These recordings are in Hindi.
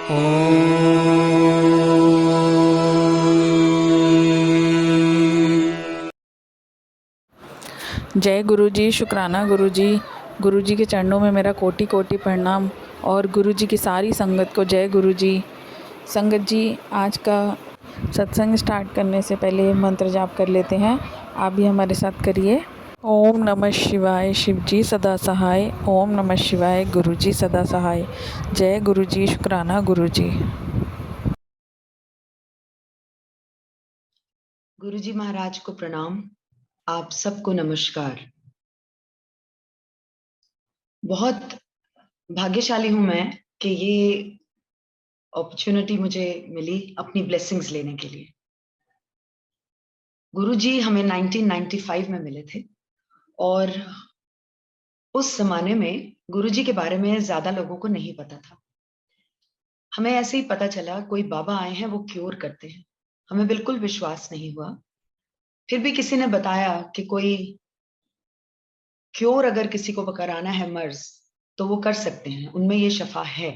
जय गुरु जी, शुक्राना गुरु जी। गुरु जी के चरणों में मेरा कोटि कोटि प्रणाम और गुरु जी की सारी संगत को जय गुरु जी। संगत जी, आज का सत्संग स्टार्ट करने से पहले मंत्र जाप कर लेते हैं। आप भी हमारे साथ करिए। ओम नमः शिवाय, शिव जी सदा सहाय। ओम नमः शिवाय, गुरु जी सदा सहाय। जय गुरु जी, शुक्राना गुरु जी। गुरु जी महाराज को प्रणाम। आप सबको नमस्कार। बहुत भाग्यशाली हूं मैं कि ये अपॉर्चुनिटी मुझे मिली अपनी ब्लेसिंग्स लेने के लिए। गुरु जी हमें 1995 में मिले थे और उस जमाने में गुरु जी के बारे में ज्यादा लोगों को नहीं पता था। हमें ऐसे ही पता चला कोई बाबा आए हैं, वो क्योर करते हैं। हमें बिल्कुल विश्वास नहीं हुआ। फिर भी किसी ने बताया कि कोई क्योर अगर किसी को कराना है मर्ज, तो वो कर सकते हैं, उनमें ये शफा है।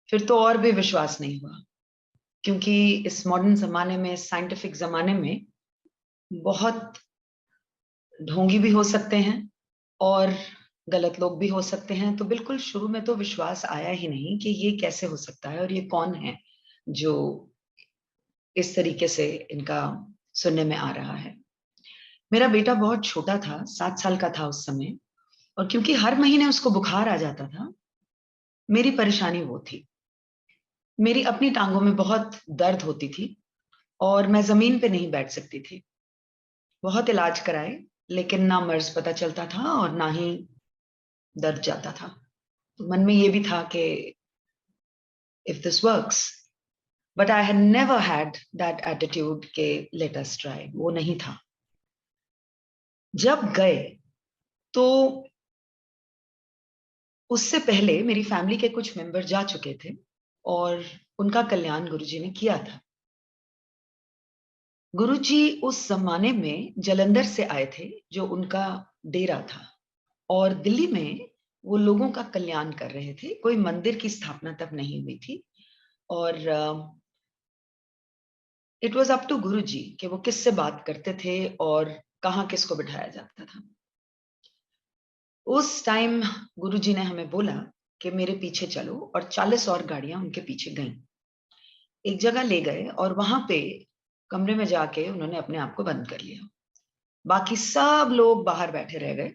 फिर तो और भी विश्वास नहीं हुआ, क्योंकि इस मॉडर्न जमाने में, साइंटिफिक जमाने में बहुत ढोंगी भी हो सकते हैं और गलत लोग भी हो सकते हैं। तो बिल्कुल शुरू में तो विश्वास आया ही नहीं कि ये कैसे हो सकता है और ये कौन है जो इस तरीके से इनका सुनने में आ रहा है। मेरा बेटा बहुत छोटा था, 7 साल का था उस समय, और क्योंकि हर महीने उसको बुखार आ जाता था, मेरी परेशानी वो थी। मेरी अपनी टांगों में बहुत दर्द होती थी और मैं जमीन पे नहीं बैठ सकती थी। बहुत इलाज कराए, लेकिन ना मर्ज पता चलता था और ना ही दर्द जाता था। तो मन में ये भी था कि if this works, but I had never had that attitude के लेट अस ट्राई। वो नहीं था। जब गए तो उससे पहले मेरी फैमिली के कुछ मेंबर जा चुके थे और उनका कल्याण गुरुजी ने किया था। गुरुजी उस जमाने में जलंधर से आए थे, जो उनका डेरा था, और दिल्ली में वो लोगों का कल्याण कर रहे थे। कोई मंदिर की स्थापना तब नहीं हुई थी और इट वाज अप टू गुरुजी कि वो किससे बात करते थे और कहाँ किसको बिठाया जाता था। उस टाइम गुरुजी ने हमें बोला कि मेरे पीछे चलो, और 40 और गाड़ियां उनके पीछे गईं। एक जगह ले गए और वहां पे कमरे में जाके उन्होंने अपने आप को बंद कर लिया। बाकी सब लोग बाहर बैठे रह गए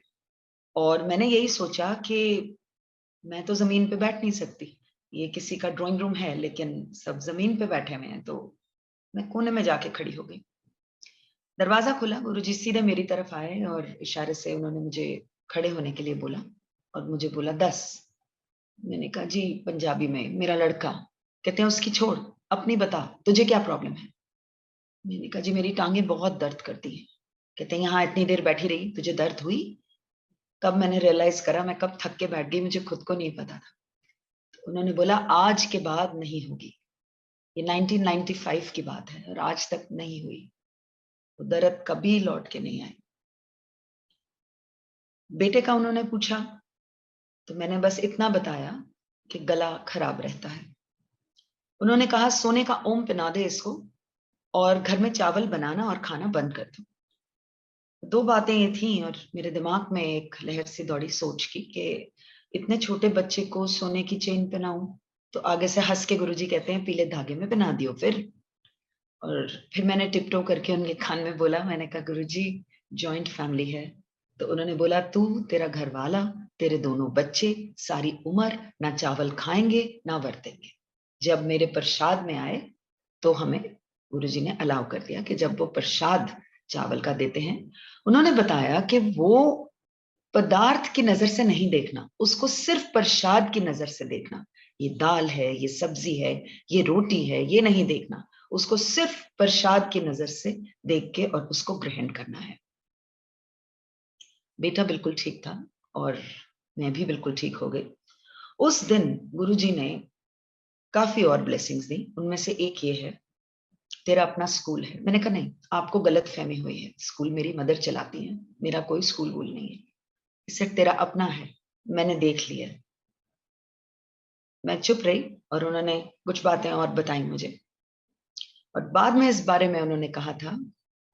और मैंने यही सोचा कि मैं तो जमीन पे बैठ नहीं सकती। ये किसी का ड्राइंग रूम है, लेकिन सब जमीन पे बैठे हुए हैं, तो मैं कोने में जाके खड़ी हो गई। दरवाजा खुला, गुरुजी सीधे मेरी तरफ आए और इशारे से उन्होंने मुझे खड़े होने के लिए बोला और मुझे बोला 10। मैंने कहा जी पंजाबी में, मेरा लड़का। कहते हैं उसकी छोड़, अपनी बता, तुझे क्या प्रॉब्लम है। मैंने कहा जी मेरी टांगे बहुत दर्द करती हैं। कहते हैं यहाँ इतनी देर बैठी रही, तुझे दर्द हुई? कब मैंने रियलाइज करा, मैं कब थक के बैठ गई, मुझे खुद को नहीं पता था। तो उन्होंने बोला आज के बाद नहीं होगी। ये 1995 की बात है और आज तक नहीं हुई। वो दर्द कभी लौट के नहीं आई। बेटे का उन्होंने पूछा तो मैंने बस इतना बताया कि गला खराब रहता है। उन्होंने कहा सोने का ओम पिना दे इसको और घर में चावल बनाना और खाना बंद कर दो। दो बातें ये थी और मेरे दिमाग में एक लहर सी दौड़ी सोच की कि इतने छोटे बच्चे को सोने की चेन पहनाऊं। तो आगे से हंस के गुरुजी कहते हैं पीले धागे में पहना दियो फिर। और फिर मैंने टिपटो करके उनके कान में बोला, मैंने कहा गुरुजी जॉइंट फैमिली है। तो उन्होंने बोला तू, तेरा घर वाला, तेरे दोनों बच्चे, सारी उम्र ना चावल खाएंगे ना वर्तेंगे। जब मेरे प्रसाद में आए तो हमें गुरुजी ने अलाउ कर दिया कि जब वो प्रसाद चावल का देते हैं, उन्होंने बताया कि वो पदार्थ की नजर से नहीं देखना, उसको सिर्फ प्रसाद की नजर से देखना। ये दाल है, ये सब्जी है, ये रोटी है, ये नहीं देखना। उसको सिर्फ प्रसाद की नजर से देख के और उसको ग्रहण करना है। बेटा बिल्कुल ठीक था और मैं भी बिल्कुल ठीक हो गई। उस दिन गुरुजी ने काफी और ब्लेसिंग्स दी। उनमें से एक ये है, तेरा अपना स्कूल है। मैंने कहा नहीं, आपको गलत फहमी हुई है। स्कूल मेरी मदर चलाती है, मेरा कोई स्कूल वूल नहीं है। इसे तेरा अपना है, मैंने देख लिया। मैं चुप रही और उन्होंने कुछ बातें और बताई मुझे। और बाद में इस बारे में उन्होंने कहा था,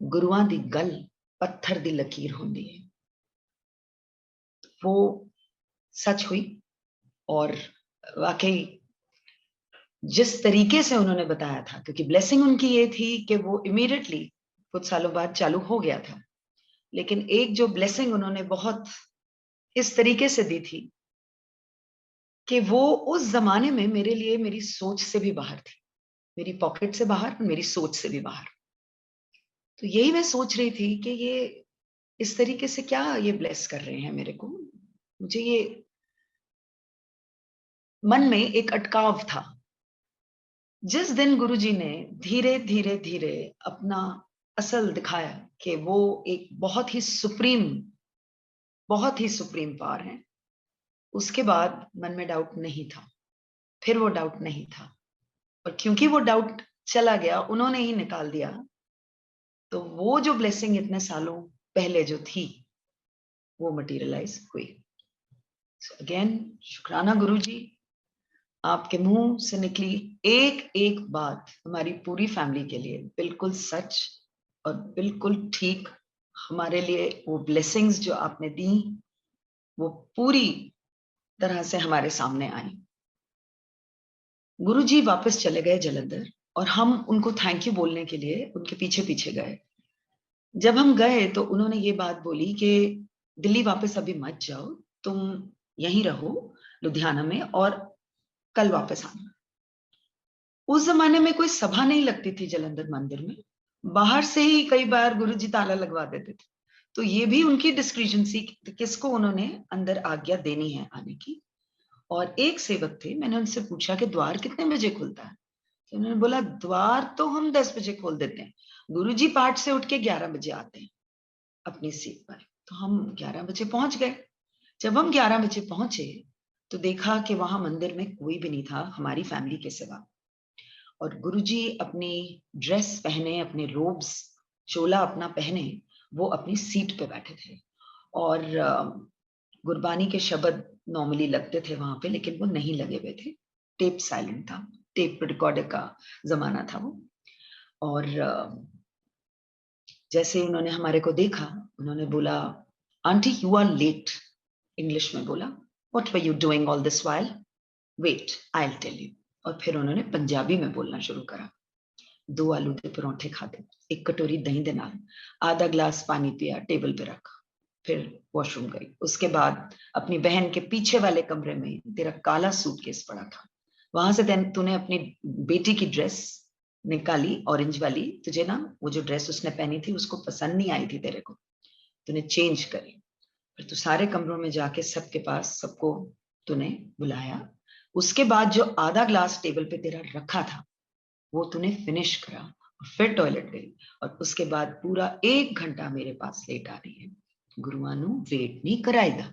गुरुआं दी गल पत्थर दी लकीर होती है। वो सच हुई। और वाकई जिस तरीके से उन्होंने बताया था, क्योंकि ब्लेसिंग उनकी ये थी कि वो इमीडिएटली कुछ सालों बाद चालू हो गया था, लेकिन एक जो ब्लेसिंग उन्होंने बहुत इस तरीके से दी थी कि वो उस जमाने में मेरे लिए मेरी सोच से भी बाहर थी, मेरी पॉकेट से बाहर, मेरी सोच से भी बाहर। तो यही मैं सोच रही थी कि ये इस तरीके से क्या ये ब्लेस कर रहे हैं मेरे को। मुझे ये मन में एक अटकाव था। जिस दिन गुरुजी ने धीरे धीरे धीरे अपना असल दिखाया कि वो एक बहुत ही सुप्रीम पावर है, उसके बाद मन में डाउट नहीं था। फिर वो डाउट नहीं था, और क्योंकि वो डाउट चला गया, उन्होंने ही निकाल दिया, तो वो जो ब्लेसिंग इतने सालों पहले जो थी वो मटेरियलाइज हुई। अगेन शुक्राना गुरुजी, आपके मुंह से निकली एक एक बात हमारी पूरी फैमिली के लिए बिल्कुल सच और बिल्कुल ठीक। हमारे लिए वो ब्लेसिंग्स जो आपने दी वो पूरी तरह से हमारे सामने आई। गुरुजी वापस चले गए जलंधर, और हम उनको थैंक यू बोलने के लिए उनके पीछे पीछे गए। जब हम गए तो उन्होंने ये बात बोली कि दिल्ली वापस अभी मत जाओ, तुम यहीं रहो लुधियाना में, और कल वापस आना। उस जमाने में कोई सभा नहीं लगती थी जलंधर मंदिर में, बाहर से ही कई बार गुरुजी ताला लगवा देते थे। तो ये भी उनकी डिस्क्रिशन सी किसको उन्होंने अंदर आज्ञा देनी है आने की। और एक सेवक थे, मैंने उनसे पूछा कि द्वार कितने बजे खुलता है। तो उन्होंने बोला, द्वार तो हम 10 बजे खोल देते हैं, गुरुजी पाठ से उठ के 11 बजे आते हैं अपनी सीट पर। तो हम 11 बजे पहुंच गए। जब हम 11 बजे पहुंचे तो देखा कि वहां मंदिर में कोई भी नहीं था हमारी फैमिली के सिवा। और गुरुजी अपनी ड्रेस पहने, अपने रोब्स, चोला अपना पहने, वो अपनी सीट पे बैठे थे। और गुरबानी के शब्द नॉर्मली लगते थे वहां पे, लेकिन वो नहीं लगे हुए थे। टेप साइलेंट था, टेप रिकॉर्डर का जमाना था वो। और जैसे उन्होंने हमारे को देखा, उन्होंने बोला, aunty you are late. English में बोला, what were you doing all this while, wait I will tell you. और फिर उन्होंने पंजाबी में बोलना शुरू करा। 2 आलू के परोंठे खाते, 1 कटोरी दही दे नाल, आधा ग्लास पानी पिया, टेबल पे रखा, फिर वॉशरूम गई। उसके बाद अपनी बहन के पीछे वाले कमरे में तेरा काला सूटकेस पड़ा था, वहां से तूने अपनी बेटी की ड्रेस निकाली, ऑरेंज वाली। तुझे ना वो जो ड्रेस उसने पहनी थी उसको पसंद नहीं आई थी तेरे को, तूने चेंज करी। फिर तू सारे कमरों में जाके सबके पास सबको तूने बुलाया। उसके बाद जो आधा ग्लास टेबल पे तेरा रखा था वो तूने फिनिश करा, और फिर टॉयलेट गई। और उसके बाद पूरा 1 घंटा मेरे पास लेट आ रही है। गुरुआनु वेट नहीं कराएगा।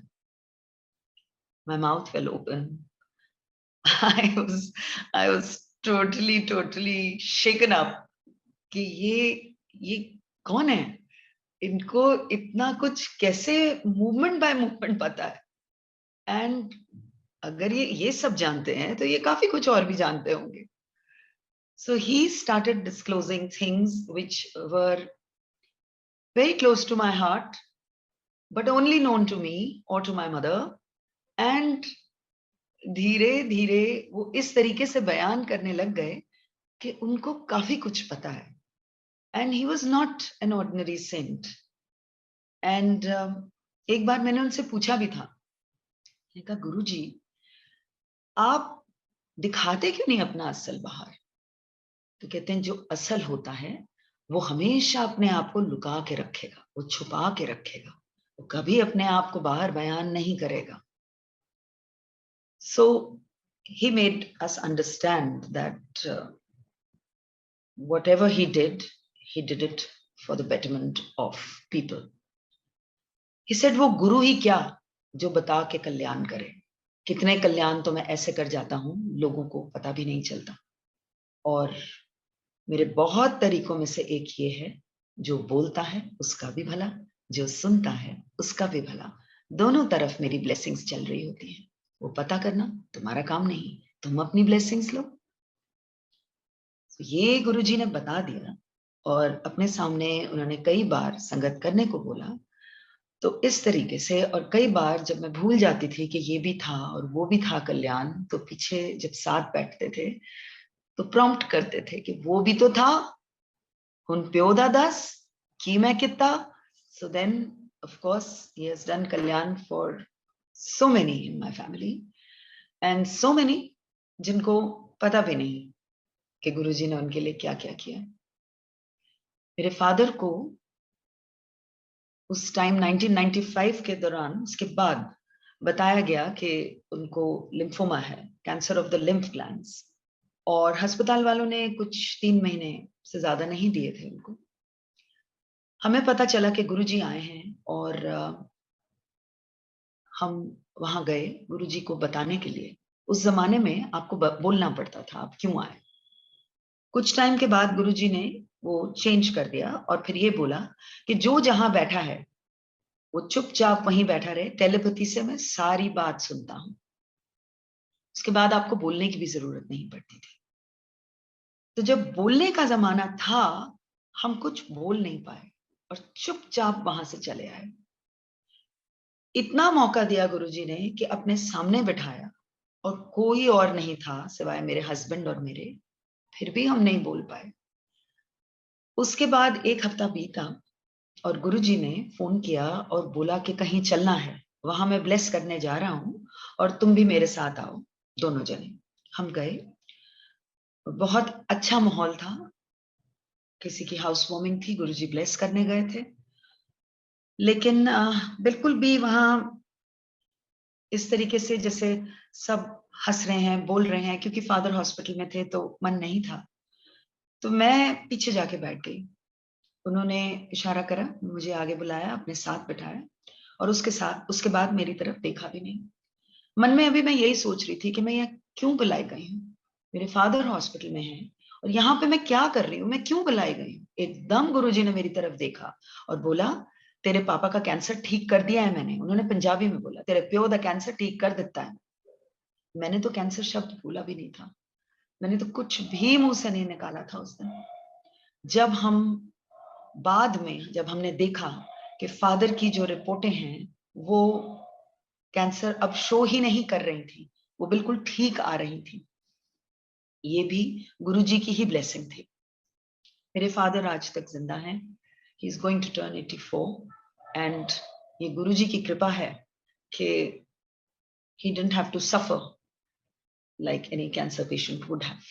My mouth fell open. I was totally shaken up कि ये कौन है, इनको इतना कुछ कैसे मूवमेंट बाय मूवमेंट पता है। एंड अगर ये सब जानते हैं तो ये काफी कुछ और भी जानते होंगे। So he started disclosing things which were very close to my heart, but only known to me or to my mother. And धीरे धीरे वो इस तरीके से बयान करने लग गए कि उनको काफी कुछ पता है। And he was not an ordinary saint. And एक बार मैंने उनसे पूछा भी था, मैंने कहा, गुरुजी आप दिखाते क्यों नहीं अपना असल बाहर। तो कहते हैं, जो असल होता है वो हमेशा अपने आप को लुका के रखेगा, वो छुपा के रखेगा, वो कभी अपने आप को बाहर बयान नहीं करेगा। So he made us understand that whatever he did it for the betterment of people. He said, वो गुरु ही क्या जो बता के कल्याण करे। कितने कल्याण तो मैं ऐसे कर जाता हूं, लोगों को पता भी नहीं चलता। और मेरे बहुत तरीकों में से एक ये है, जो बोलता है उसका भी भला, जो सुनता है उसका भी भला। दोनों तरफ मेरी ब्लेसिंग्स चल रही होती हैं। वो पता करना तुम्हारा काम नहीं, तुम अपनी ब्लेसिंग्स लो। तो ये गुरुजी ने बता दिया और अपने सामने उन्होंने कई बार संगत करने को बोला। तो इस तरीके से, और कई बार जब मैं भूल जाती थी कि ये भी था और वो भी था कल्याण, तो पीछे जब साथ बैठते थे तो प्रॉम्प्ट करते थे कि वो भी तो था, हुन प्यो दा दस की मैं कितना। So then of course he has done कल्याण for so many in my family and so many जिनको पता भी नहीं कि गुरुजी ने उनके लिए क्या क्या किया। मेरे फादर को उस टाइम 1995 के दौरान, उसके बाद बताया गया कि उनको लिम्फोमा है, cancer of the lymph glands, और अस्पताल वालों ने कुछ 3 महीने से ज्यादा नहीं दिए थे उनको। हमें पता चला कि गुरुजी आए हैं और हम वहां गए गुरुजी को बताने के लिए। उस जमाने में आपको बोलना पड़ता था आप क्यों आए। कुछ टाइम के बाद गुरुजी ने वो चेंज कर दिया और फिर ये बोला कि जो जहां बैठा है वो चुपचाप वहीं बैठा रहे, टेलीपैथी से मैं सारी बात सुनता हूं। उसके बाद आपको बोलने की भी जरूरत नहीं पड़ती थी। तो जब बोलने का जमाना था, हम कुछ बोल नहीं पाए और चुपचाप वहां से चले आए। इतना मौका दिया गुरुजी ने कि अपने सामने बिठाया और कोई और नहीं था सिवाय मेरे हस्बैंड और मेरे, फिर भी हम नहीं बोल पाए। उसके बाद 1 हफ्ता बीता और गुरुजी ने फोन किया और बोला कि कहीं चलना है, वहां मैं ब्लेस करने जा रहा हूं और तुम भी मेरे साथ आओ, दोनों जने। हम गए, बहुत अच्छा माहौल था, किसी की हाउस वार्मिंग थी, गुरुजी ब्लेस करने गए थे। लेकिन बिल्कुल भी वहां इस तरीके से जैसे सब हंस रहे हैं, बोल रहे हैं, क्योंकि फादर हॉस्पिटल में थे तो मन नहीं था। तो मैं पीछे जाके बैठ गई। उन्होंने इशारा करा, मुझे आगे बुलाया, अपने साथ बिठाया और उसके बाद मेरी तरफ देखा भी नहीं। मन में अभी मैं यही सोच रही थी कि मैं यहाँ क्यों बुलाई गई हूँ, मेरे फादर हॉस्पिटल में हैं और यहाँ पे मैं क्या कर रही हूँ, मैं क्यों बुलाई गई हूँ। एकदम गुरुजी ने मेरी तरफ देखा और बोला, तेरे पापा का कैंसर ठीक कर दिया है मैंने। उन्होंने पंजाबी में बोला, तेरे प्यो दा कैंसर ठीक कर देता है। मैंने तो कैंसर शब्द बोला भी नहीं था, मैंने तो कुछ भी मुंह से नहीं निकाला था उस दिन। जब हम बाद में जब हमने देखा कि फादर की जो रिपोर्टें हैं वो कैंसर अब शो ही नहीं कर रही थी, वो बिल्कुल ठीक आ रही थी, ये भी गुरुजी की ही ब्लेसिंग थी। मेरे फादर आज तक जिंदा हैं, he is going to turn 84 and ये गुरुजी की कृपा है कि he didn't have to suffer like any cancer patient would have।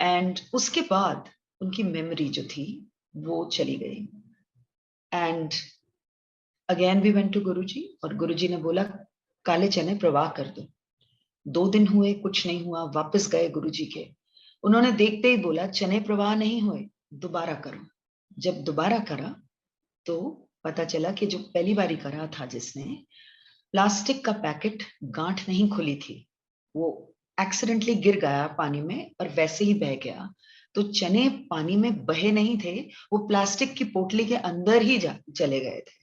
And उसके बाद उनकी मेमोरी जो थी वो चली गई। And again we went to Guruji और गुरुजी ने बोला, काले चने प्रवाह कर दो। 2 दिन हुए, कुछ नहीं हुआ, वापस गए गुरुजी के। उन्होंने देखते ही बोला, चने प्रवाह नहीं हुए, दोबारा करो। जब दोबारा करा तो पता चला कि जो पहली बारी करा था जिसने, प्लास्टिक का पैकेट गांठ नहीं खुली थी, वो एक्सीडेंटली गिर गया पानी में और वैसे ही बह गया। तो चने पानी में बहे नहीं थे, वो प्लास्टिक की पोटली के अंदर ही चले गए थे।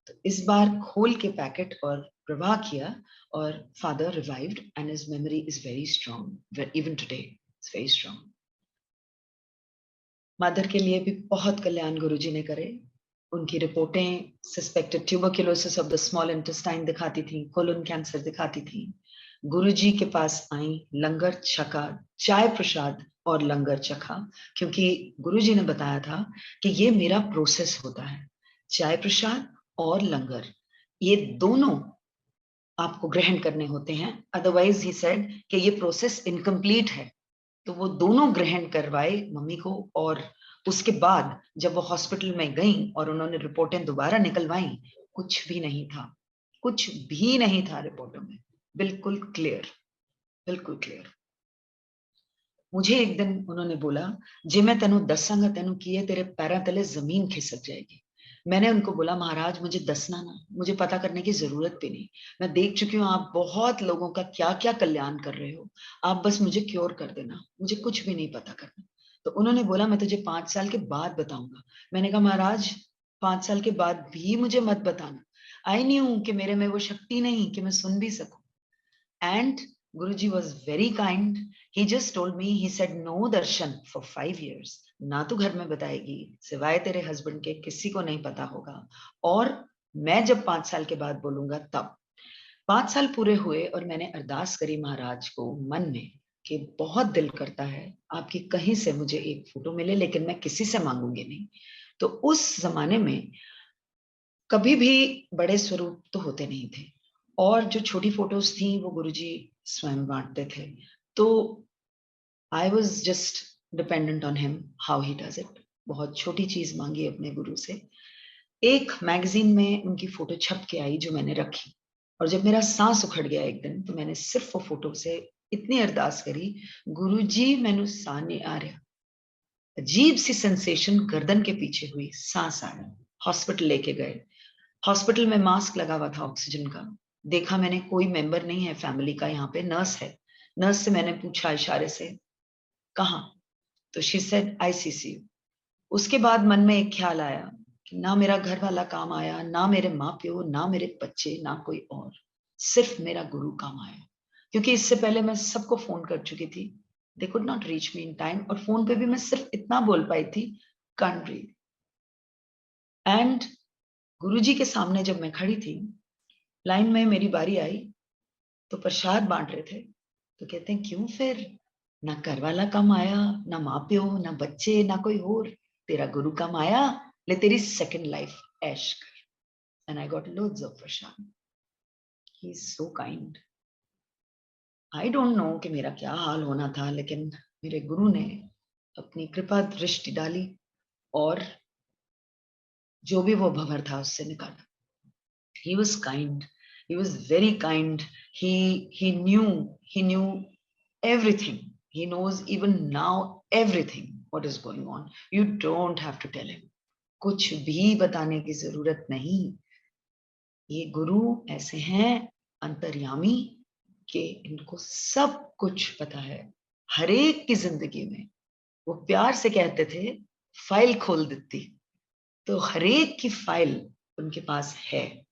तो इस बार खोल के पैकेट और प्रवाह किया और father revived and his memory is very strong, even today it's very strong. Mother के लिए भी बहुत कल्याण गुरुजी ने करे। उनकी रिपोर्टें suspected tuberculosis of the small intestine दिखाती थी, कोलन कैंसर दिखाती थी। गुरुजी के पास आई, लंगर छका, चाय प्रसाद और लंगर चखा, क्योंकि गुरुजी ने बताया था कि ये मेरा प्रोसेस होता है, चाय प्रसाद और लंगर, ये दोनों आपको ग्रहण करने होते हैं, अदरवाइज ही सेड कि ये प्रोसेस इनकम्प्लीट है। तो वो दोनों ग्रहण करवाए मम्मी को। और उसके बाद जब वो हॉस्पिटल में गई और उन्होंने रिपोर्टें दोबारा निकलवाई, कुछ भी नहीं था, कुछ भी नहीं था रिपोर्टों में, बिल्कुल क्लियर, बिल्कुल क्लियर। मुझे एक दिन उन्होंने बोला, जे मैं तेनू दसांगा तेनू की है, तेरे पैरों तले जमीन खिसक जाएगी। मैंने उनको बोला, महाराज मुझे दसना ना, मुझे पता करने की जरूरत भी नहीं, मैं देख चुकी हूँ आप बहुत लोगों का क्या क्या कल्याण कर रहे हो, आप बस मुझे क्योर कर देना, मुझे कुछ भी नहीं पता करना। तो उन्होंने बोला, मैं तुझे 5 साल के बाद बताऊंगा। मैंने कहा, महाराज 5 साल के बाद भी मुझे मत बताना, आई न्यू कि मेरे में वो शक्ति नहीं कि मैं सुन भी सकूं। And Guruji was very kind. He just told me, he said, no darshan for 5 years. ना तो घर में बताएगी, सिवाय तेरे हस्बैंड के किसी को नहीं पता होगा, और मैं जब 5 साल के बाद बोलूंगा तब। 5 साल पूरे हुए और मैंने अरदास करी महाराज को मन में कि बहुत दिल करता है आपकी कहीं से मुझे एक फोटो मिले, लेकिन मैं किसी से मांगूंगी नहीं। तो उस जमाने में कभी भी बड़े स्वरूप तो होते नहीं थे, और जो छोटी फोटोज थी वो गुरुजी स्वयं बांटते थे। तो I was just dependent on him, how he does it. बहुत छोटी चीज मांगी अपने गुरु से। एक मैगजीन में उनकी फोटो छप के आई जो मैंने रखी, और जब मेरा सांस उखड़ गया एक दिन, तो मैंने सिर्फ वो फोटो से इतनी अरदास करी, गुरुजी मैनू साह नहीं आ रहा। अजीब सी सेंसेशन गर्दन के पीछे हुई, सांस आया। हॉस्पिटल लेके गए, हॉस्पिटल में मास्क लगा हुआ था ऑक्सीजन का। देखा मैंने कोई मेंबर नहीं है फैमिली का, यहाँ पे नर्स है। नर्स से मैंने पूछा इशारे से, कहाँ? तो शी सेड आईसीसीयू। उसके बाद मन में एक ख्याल आया कि ना मेरा घर वाला काम आया, ना मेरे माँ प्यो, ना मेरे बच्चे, ना कोई और, सिर्फ मेरा गुरु काम आया। क्योंकि इससे पहले मैं सबको फोन कर चुकी थी, they could not reach me in time, और फोन पे भी मैं सिर्फ इतना बोल पाई थी, कांट ब्रीथ। एंड गुरुजी के सामने जब मैं खड़ी थी, लाइन में मेरी बारी आई, तो प्रसाद बांट रहे थे। तो कहते हैं क्यों फिर, ना घर वाला कम आया, ना माँ प्यो, ना बच्चे, ना कोई और, तेरा गुरु कम आया, ले तेरी सेकंड लाइफ ऐश कर। And I got loads of Prasad. He is so kind. I don't know कि मेरा क्या हाल होना था, लेकिन मेरे गुरु ने अपनी कृपा दृष्टि डाली और जो भी वो भंवर था उससे निकाला। He was kind. He was very kind. He knew everything. He knows even now everything what is going on. You don't have to tell him. कुछ भी बताने की जरूरत नहीं। ये गुरु ऐसे हैं अंतर्यामी कि इनको सब कुछ पता है, हर एक की जिंदगी में। वो प्यार से कहते थे फाइल खोल देती, तो हर एक की फाइल उनके पास है,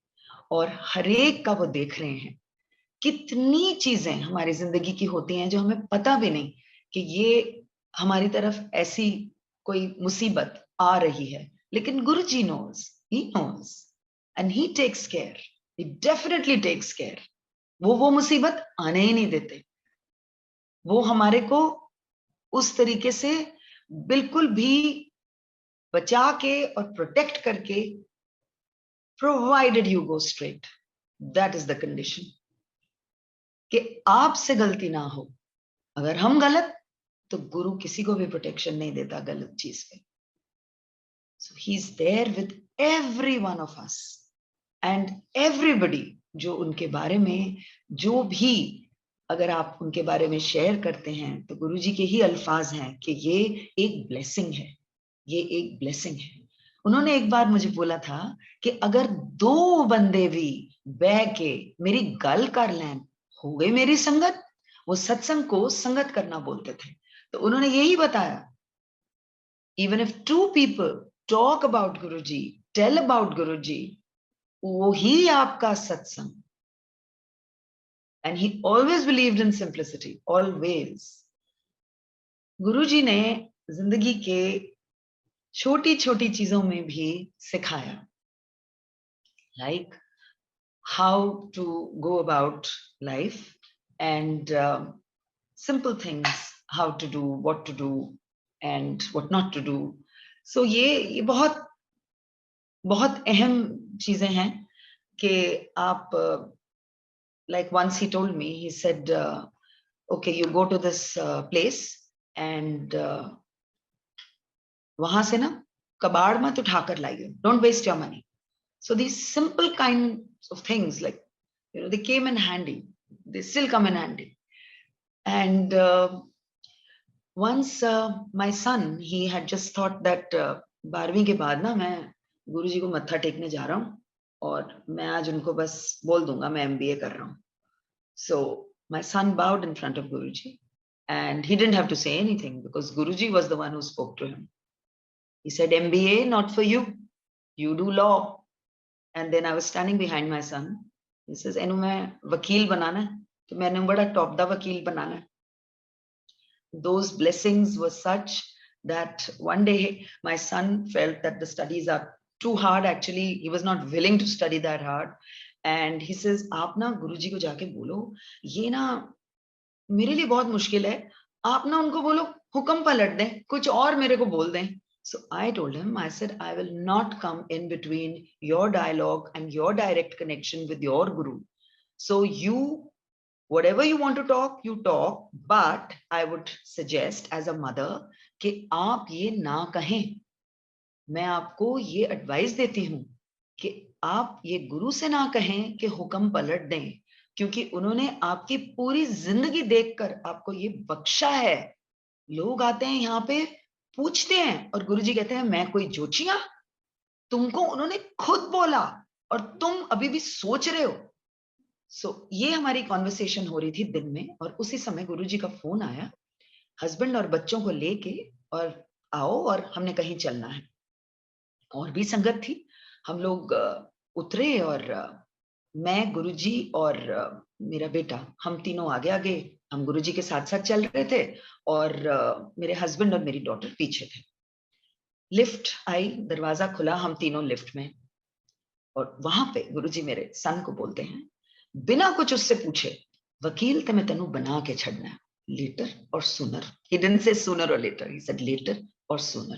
और हर एक का वो देख रहे हैं। कितनी चीजें हमारी जिंदगी की होती हैं जो हमें पता भी नहीं कि ये हमारी तरफ ऐसी कोई मुसीबत आ रही है, लेकिन गुरुजी knows and he takes care. He definitely takes care. वो मुसीबत आने ही नहीं देते। वो हमारे को उस तरीके से बिल्कुल भी बचा के और प्रोटेक्ट करके, provided you go straight, that is the condition, कि आपसे गलती ना हो। अगर हम गलत, तो गुरु किसी को भी प्रोटेक्शन नहीं देता गलत चीज पे। So he is there with every one of us and everybody. जो उनके बारे में जो भी, अगर आप उनके बारे में शेयर करते हैं, तो गुरुजी के ही अल्फाज हैं कि ये एक ब्लेसिंग है, ये एक ब्लेसिंग है। उन्होंने एक बार मुझे बोला था कि अगर 2 बंदे भी बह के मेरी गल कर लें, हो गई मेरी संगत। वो सत्संग को संगत करना बोलते थे। तो उन्होंने यही बताया, even if 2 people talk about Guruji, tell about Guruji, वो ही आपका सत्संग। And he always believed in simplicity, always. Guruji ने जिंदगी के छोटी छोटी चीजों में भी सिखाया, like how to go about life and simple things, how to do, what to do and what not to do. So ये बहुत बहुत अहम चीजें हैं कि आप, like once he told me, he said, okay, you go to this place and वहां से ना कबाड़ मत उठा कर लाइए, don't waste your money. So these simple kinds of things, like, you know, they came in handy, they still come in handy. And once my son, he had just thought that 12वीं के बाद ना मैं गुरुजी को मत्था टेकने जा रहा हूँ, और मैं आज उनको बस बोल दूंगा मैं MBA कर रहा हूँ. So my son bowed in front of Guruji, and he didn't have to say anything because Guruji was the one who spoke to him. He said, MBA not for you, you do law. And then I was standing behind my son. He says, एनु मैं वकील बनाना है. तो मैंने बड़ा टॉप द वकील बनाना है. Those blessings were such that one day my son felt that the studies are too hard. Actually, he was not willing to study that hard. And he says, आप ना गुरुजी को जाके बोलो, ये ना मेरे लिए बहुत मुश्किल है, आप ना उनको बोलो हुक्म पलट दें, कुछ और मेरे को बोल दें. So I told him, I said, I will not come in between your dialogue and your direct connection with your guru. So you, whatever you want to talk, you talk, but I would suggest as a mother कि आप ये ना कहें. मैं आपको ये एडवाइस देती हूँ कि आप ये गुरु से ना कहें कि हुक्म पलट दें, क्योंकि उन्होंने आपकी पूरी जिंदगी देखकर आपको ये बख्शा है. लोग आते हैं यहाँ पे, पूछते हैं, और गुरुजी कहते हैं मैं कोई जोचिया, तुमको उन्होंने खुद बोला और तुम अभी भी सोच रहे हो. ये हमारी कॉन्वर्सेशन हो रही थी दिन में, और उसी समय गुरुजी का फोन आया, हस्बैंड और बच्चों को लेके, और आओ और हमने कहीं चलना है. और भी संगत थी. हम लोग उतरे, और मैं, गुरुजी और मेरा बेटा, हम तीनों आगे आगे, हम गुरुजी के साथ साथ चल रहे थे, और मेरे हस्बैंड और मेरी डॉटर पीछे थे. लिफ्ट आई, दरवाजा खुला, हम तीनों लिफ्ट में, और वहां पे गुरुजी मेरे सन को बोलते हैं, बिना कुछ उससे पूछे, वकील ते मैं तेनू बना के छड़ना है, लेटर और sooner. He didn't say sooner or later, he said later or sooner.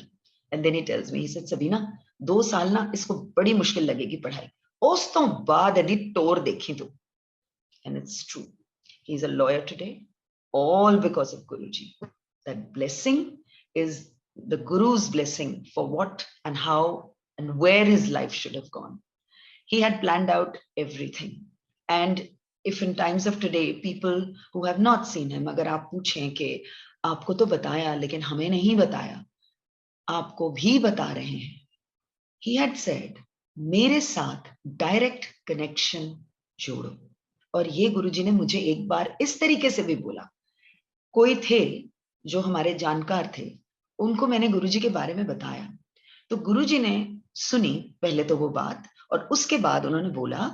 And then he tells me, he said, Sabina 2 साल ना इसको बड़ी मुश्किल लगेगी पढ़ाई, उस तो बाद यदि टोर देखी तो. And it's true. He is a lawyer today, all because of Guruji. That blessing is the Guru's blessing for what and how and where his life should have gone. He had planned out everything. And if in times of today people who have not seen him, अगर आप पूछें कि आपको तो बताया लेकिन हमें नहीं बताया, आपको भी बता रहे हैं. He had said, मेरे साथ डायरेक्ट कनेक्शन जोड़ो. और ये गुरुजी ने मुझे एक बार इस तरीके से भी बोला. कोई थे जो हमारे जानकार थे, उनको मैंने गुरुजी के बारे में बताया, तो गुरुजी ने सुनी पहले तो वो बात, और उसके बाद उन्होंने बोला,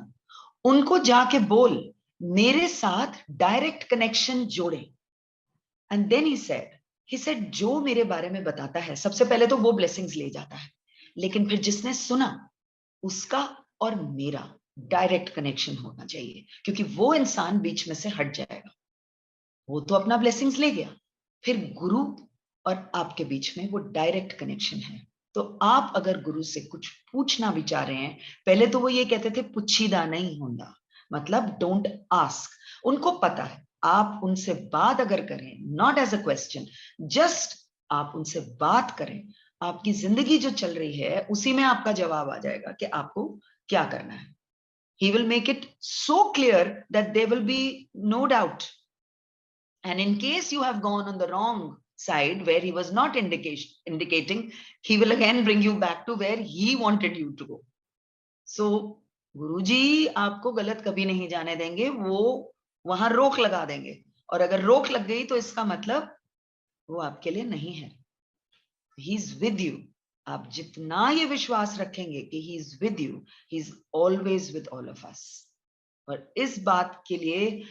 उनको जाके बोल मेरे साथ डायरेक्ट कनेक्शन जोड़े. एंड देन ही सेड जो मेरे बारे में बताता है, सबसे पहले तो वो ब्लेसिंग्स ले जाता है, लेकिन फिर जिसने सुना उसका और मेरा डायरेक्ट कनेक्शन होना चाहिए, क्योंकि वो इंसान बीच में से हट जाएगा. वो तो अपना ब्लेसिंग्स ले गया, फिर गुरु और आपके बीच में वो डायरेक्ट कनेक्शन है. तो आप अगर गुरु से कुछ पूछना भी चाह रहे हैं, पहले तो वो ये कहते थे पुछीदा नहीं होता, मतलब डोंट आस्क. उनको पता है आप उनसे बात अगर करें, not as a question, just आप उनसे बात करें, आपकी जिंदगी जो चल रही है उसी में आपका जवाब आ जाएगा कि आपको क्या करना है. He will make it so clear that there will be no doubt. And in case you have gone on the wrong side where he was not indicating, he will again bring you back to where he wanted you to go. So गुरुजी आपको गलत कभी नहीं जाने देंगे, वो वहां रोक लगा देंगे, और अगर रोक लग गई तो इसका मतलब वो आपके लिए नहीं है. He is with you. आप जितना ये विश्वास रखेंगे कि he is with you, he is always with all of us. और इस बात के लिए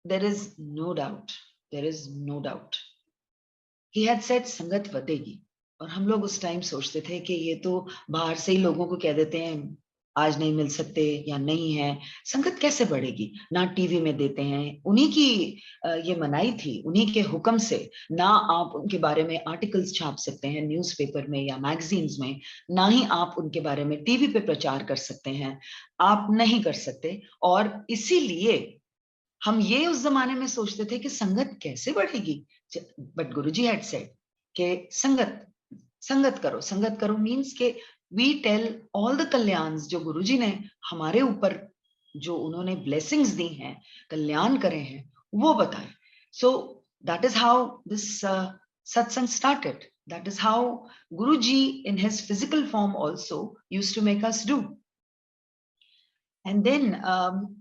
there is no doubt. There is no doubt. He had said संगत बढ़ेगी, और हम लोग उस टाइम सोचते थे कि ये तो बाहर से ही लोगों को कह देते हैं आज नहीं मिल सकते या नहीं है, संगत कैसे बढ़ेगी, ना टीवी में देते हैं. उन्हीं की ये मनाई थी, उन्हीं के हुक्म से ना आप उनके बारे में आर्टिकल्स छाप सकते हैं न्यूज़पेपर में या मैगजीन्स में, ना ही आप उनके बारे में टीवी पे प्रचार कर सकते हैं, आप नहीं कर सकते. और इसीलिए हम ये उस जमाने में सोचते थे कि संगत कैसे बढ़ेगी. बट गुरुजी हैड सेड कि संगत करो मीन्स के वी टेल ऑल द कल्याण्स जो गुरुजी ने हमारे ऊपर, जो उन्होंने ब्लेसिंग्स दी हैं, कल्याण करे हैं, वो बताएं. So that is how this satsang started. That is how Guruji in his physical form also used to make us do. And then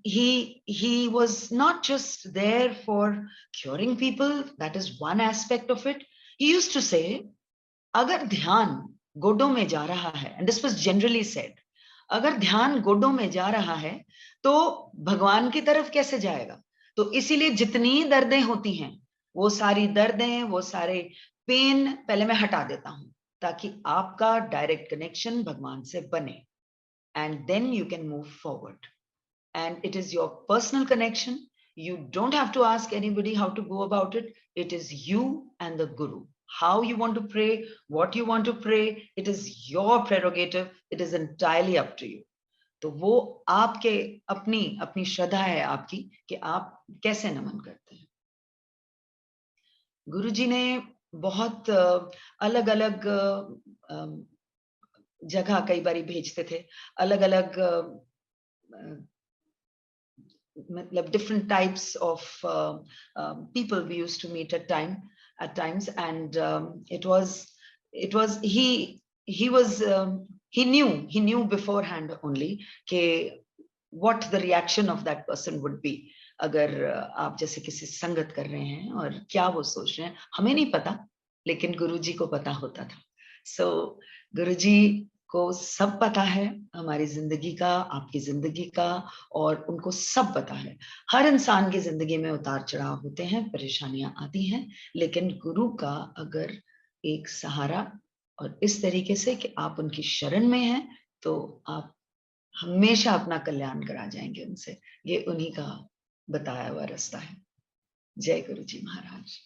he was not just there for curing people. That is one aspect of it. He used to say, अगर ध्यान गोडों में जा रहा है, and this was generally said, अगर ध्यान गोडों में जा रहा है तो भगवान की तरफ कैसे जाएगा. तो इसीलिए जितनी दर्दें होती हैं, वो सारी दर्दें, वो सारे पेन पहले मैं हटा देता हूं, ताकि आपका डायरेक्ट कनेक्शन भगवान से बने, and then you can move forward. And it is your personal connection. You don't have to ask anybody how to go about it. It is you and the Guru. How you want to pray, what you want to pray, it is your prerogative. It is entirely up to you. तो वो आपके अपनी अपनी श्रद्धा है आपकी कि आप कैसे नमन करते हैं। गुरु जी ने बहुत अलग अलग जगह कई बारी भेजते थे, अलग अलग मतलब different types of people we used to meet at times, and it was he knew beforehand only कि what the reaction of that person would be, अगर आप जैसे किसी संगत कर रहे हैं और क्या वो सोच रहे हैं, हमें नहीं पता, लेकिन गुरुजी को पता होता था। सो गुरुजी को सब पता है, हमारी जिंदगी का, आपकी जिंदगी का, और उनको सब पता है। हर इंसान की जिंदगी में उतार चढ़ाव होते हैं, परेशानियां आती हैं, लेकिन गुरु का अगर एक सहारा और इस तरीके से कि आप उनकी शरण में हैं, तो आप हमेशा अपना कल्याण करा जाएंगे उनसे। ये उन्हीं का बताया हुआ रास्ता है। जय गुरु जी महाराज।